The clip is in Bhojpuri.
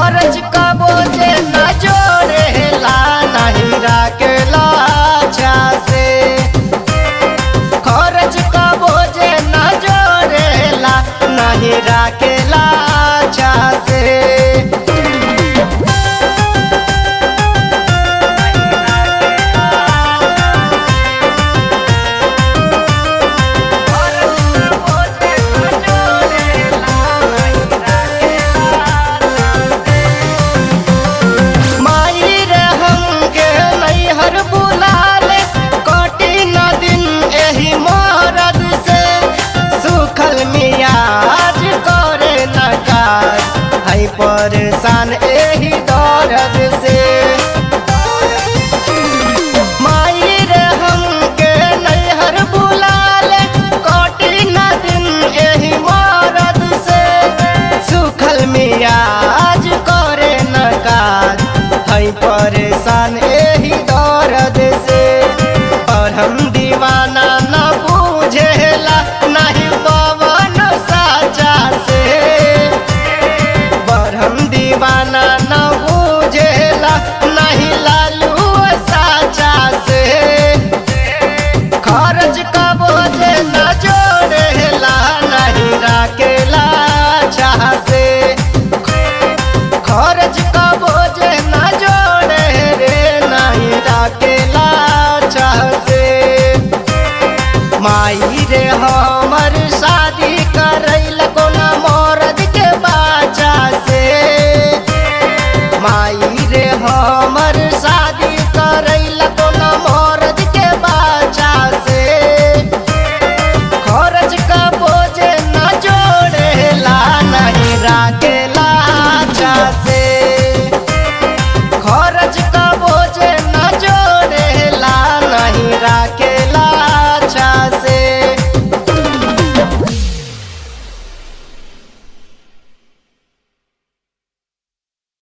खर्च कबो जे न जोड़ेला नहीं राखेला अच्छा से। खर्च कबो जे न जोड़ेला नहीं राखेला अच्छा से। परेशान एही दर्द से माई रे हमके नैहर बुलाले कटी न दिन एही मरद से। सुखल मियाज करे न काज है परेशान एही दर्द से। और हम दीवाना न बुझेला नहीं पवन साचा से। हम दीवाना न बुझेला नहीं लालू साचा से। खर्च कबो जे न जोड़ेला नहीं राखेला अच्छा से। खर्च कबो जे न जोड़े रे नहीं राखेला अच्छा से। माई रे हमर शादी करैला कोना मर्द के बाचा से। माई रे हमर